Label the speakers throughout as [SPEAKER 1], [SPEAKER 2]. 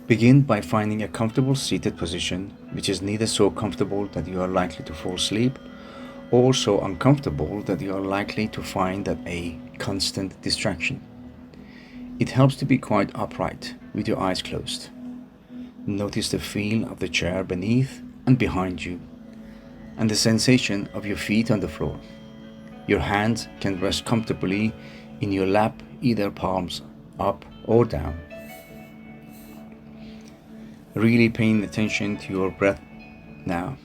[SPEAKER 1] Begin by finding a comfortable seated position, which is neither so comfortable that you are likely to fall asleep, or so uncomfortable that you are likely to find that a constant distraction. It helps to be quite upright with your eyes closed. Notice the feel of the chair beneath and behind you, and the sensation of your feet on the floor. Your hands can rest comfortably in your lap, either palms up or down. Really paying attention to your breath now,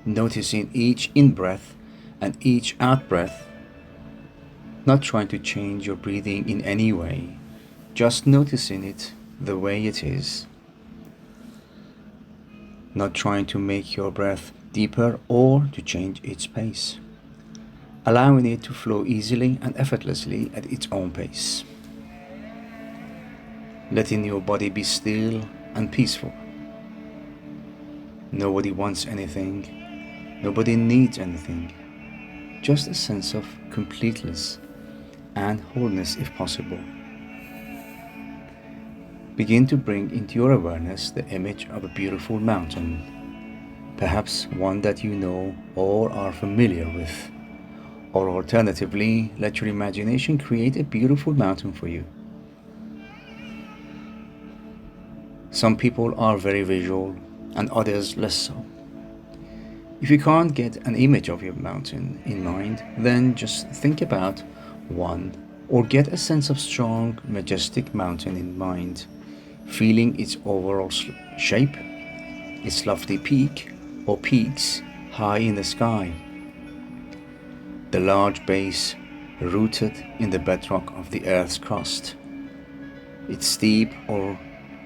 [SPEAKER 1] noticing each in-breath and each out-breath, not trying to change your breathing in any way, just noticing it the way it is, not trying to make your breath deeper or to change its pace, allowing it to flow easily and effortlessly at its own pace, letting your body be still and peaceful. Nobody wants anything, nobody needs anything, just a sense of completeness and wholeness if possible. Begin to bring into your awareness the image of a beautiful mountain, perhaps one that you know or are familiar with, or alternatively, let your imagination create a beautiful mountain for you. Some people are very visual and others less so. If you can't get an image of your mountain in mind, then just think about one or get a sense of strong, majestic mountain in mind, feeling its overall shape, its lofty peak or peaks high in the sky, the large base rooted in the bedrock of the earth's crust, its steep or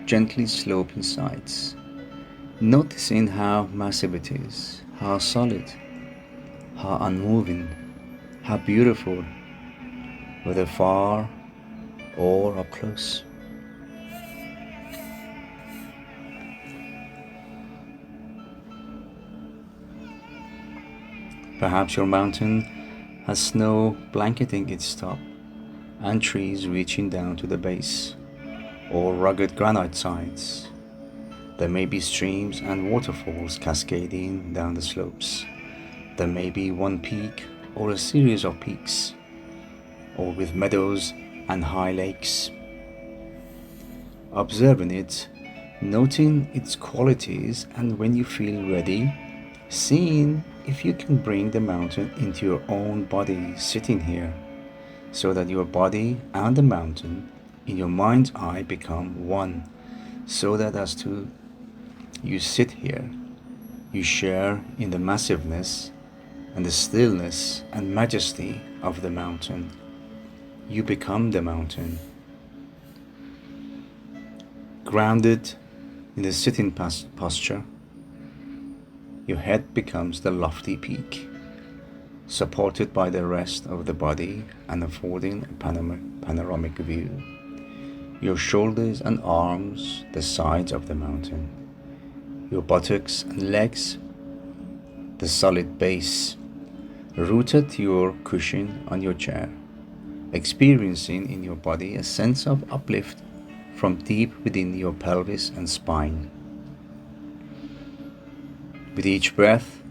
[SPEAKER 1] gently sloping sides, noticing how massive it is, how solid, how unmoving, how beautiful, whether far or up close. Perhaps your mountain has snow blanketing its top and trees reaching down to the base, or rugged granite sides. There may be streams and waterfalls cascading down the slopes. There may be one peak or a series of peaks, or with meadows and high lakes. Observing it, noting its qualities, and when you feel ready, seeing if you can bring the mountain into your own body sitting here, so that your body and the mountain in your mind's eye become one, so that as to you sit here, you share in the massiveness and the stillness and majesty of the mountain. You become the mountain. Grounded in the sitting posture, your head becomes the lofty peak, supported by the rest of the body and affording a panoramic view. Your shoulders and arms, the sides of the mountain. Your buttocks and legs, the solid base, rooted to your cushion on your chair, experiencing in your body a sense of uplift from deep within your pelvis and spine. With each breath,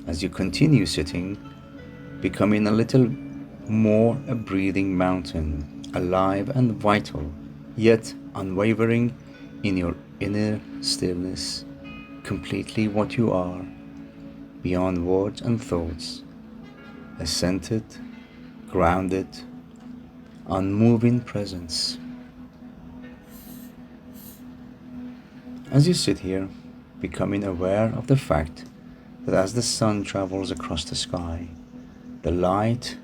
[SPEAKER 1] as you continue sitting, becoming a little more a breathing mountain, alive and vital, yet unwavering in your inner stillness, completely what you are, beyond words and thoughts, a centered, grounded, unmoving presence. As you sit here, becoming aware of the fact that as the sun travels across the sky, the light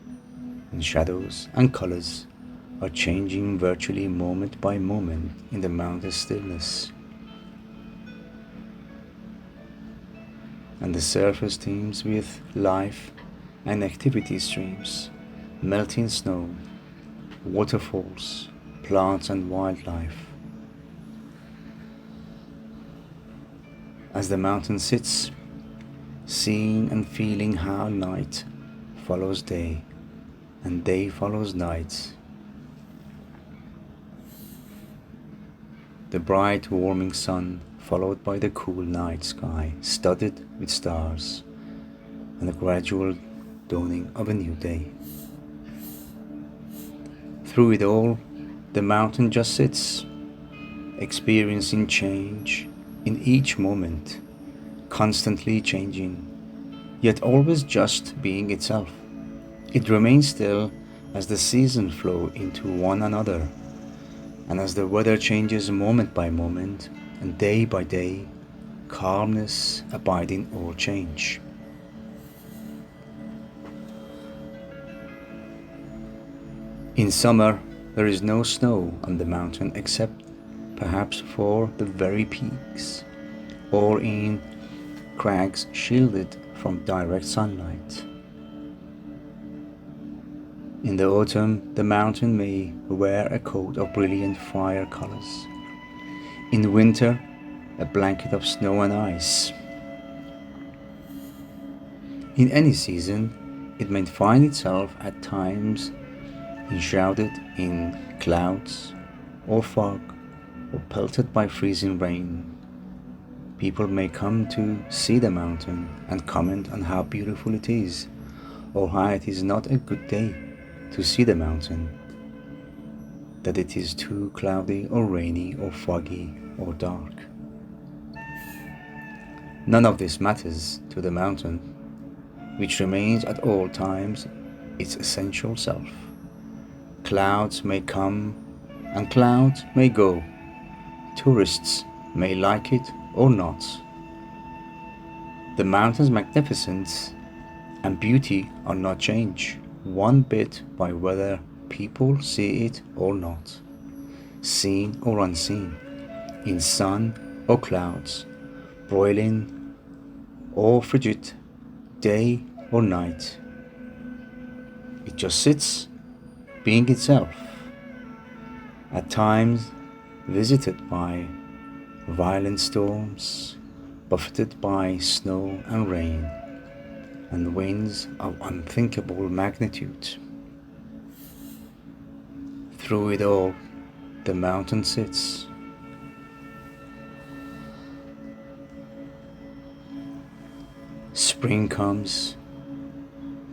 [SPEAKER 1] and shadows and colors are changing virtually moment by moment in the mountain stillness. And the surface teems with life and activity streams, melting snow, waterfalls, plants and wildlife. As the mountain sits, seeing and feeling how night follows day and day follows night. the bright warming sun, followed by the cool night sky studded with stars, and the gradual dawning of a new day. Through it all, the mountain just sits, experiencing change in each moment, constantly changing, yet always just being itself. It remains still as the seasons flow into one another, and as the weather changes moment by moment and day by day, calmness abiding all change. In summer, there is no snow on the mountain except perhaps for the very peaks, or in crags shielded from direct sunlight. In the autumn, the mountain may wear a coat of brilliant fire colors. In winter, a blanket of snow and ice. In any season, it may find itself at times enshrouded in clouds or fog, or pelted by freezing rain. People may come to see the mountain and comment on how beautiful it is, or how it is not a good day to see the mountain, that it is too cloudy or rainy or foggy or dark. None of this matters to the mountain, which remains at all times its essential self. Clouds may come and clouds may go. Tourists may like it or not. The mountain's magnificence and beauty are not changed one bit by whether people see it or not, seen or unseen, in sun or clouds, broiling or frigid, day or night. It just sits, being itself, at times visited by violent storms, buffeted by snow and rain, and winds of unthinkable magnitude. Through it all, the mountain sits. Spring comes,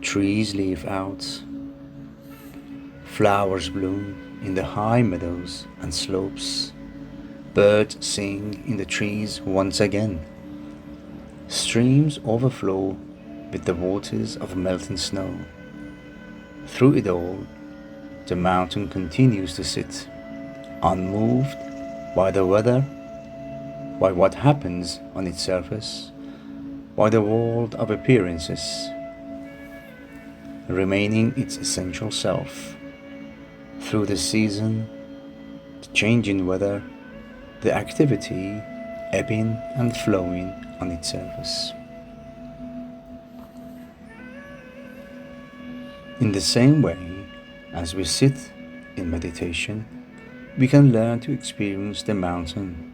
[SPEAKER 1] trees leaf out, flowers bloom in the high meadows and slopes, birds sing in the trees once again, streams overflow with the waters of melting snow. Through it all, the mountain continues to sit, unmoved by the weather, by what happens on its surface, by the world of appearances, remaining its essential self. Through the season, the changing weather, the activity ebbing and flowing on its surface. In the same way, as we sit in meditation, we can learn to experience the mountain.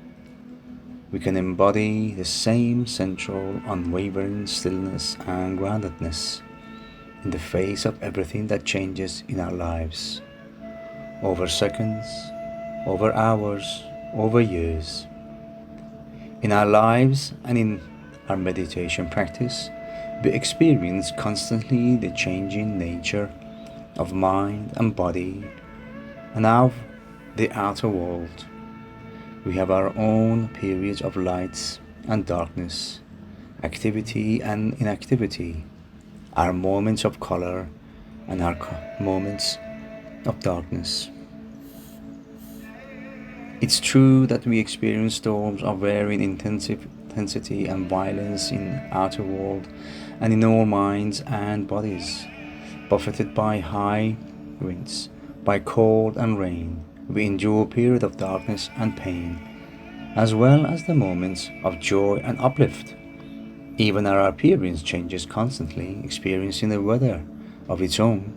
[SPEAKER 1] We can embody the same central, unwavering stillness and groundedness in the face of everything that changes in our lives, over seconds, over hours, over years. In our lives and in our meditation practice, we experience constantly the changing nature of mind and body and of the outer world. We have our own periods of light and darkness, activity and inactivity, our moments of color and our moments of darkness. It's true that we experience storms of varying intensity and violence in outer world and in our minds and bodies, buffeted by high winds, by cold and rain. We endure a period of darkness and pain, as well as the moments of joy and uplift. Even our appearance changes constantly, experiencing a weather of its own.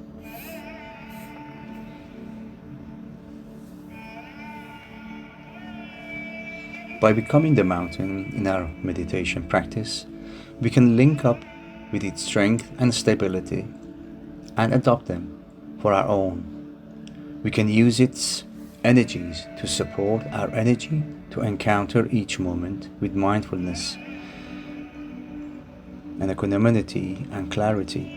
[SPEAKER 1] By becoming the mountain in our meditation practice, we can link up with its strength and stability and adopt them for our own. We can use its energies to support our energy to encounter each moment with mindfulness and equanimity and clarity.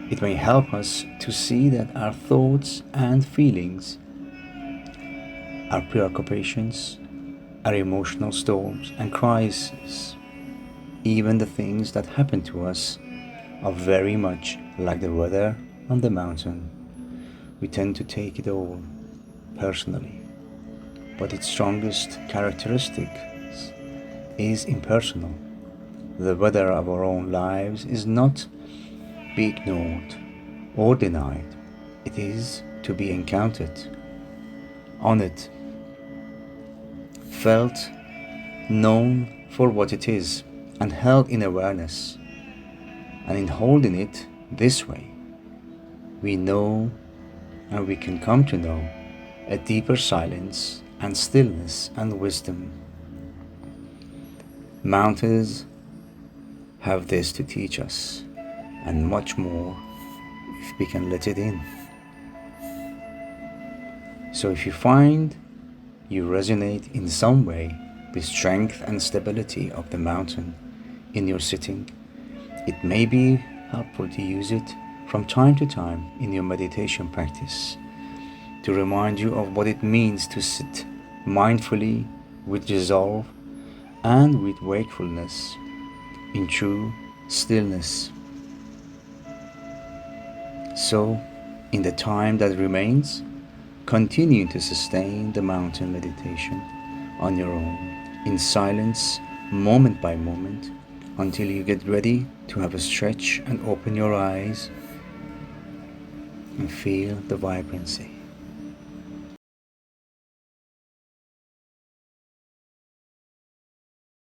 [SPEAKER 1] It may help us to see that our thoughts and feelings, our preoccupations, our emotional storms and crises, even the things that happen to us, are very much like the weather on the mountain. We tend to take it all personally, but its strongest characteristic is impersonal. The weather of our own lives is not be ignored or denied. It is to be encountered, honored, felt, known for what it is, and held in awareness. And in holding it this way, we know and we can come to know a deeper silence and stillness and wisdom. Mountains have this to teach us, and much more if we can let it in. So if you find you resonate in some way with strength and stability of the mountain in your sitting, it may be helpful to use it from time to time in your meditation practice to remind you of what it means to sit mindfully with resolve and with wakefulness in true stillness. So, in the time that remains, continue to sustain the mountain meditation on your own, in silence, moment by moment, until you get ready to have a stretch and open your eyes and feel the vibrancy.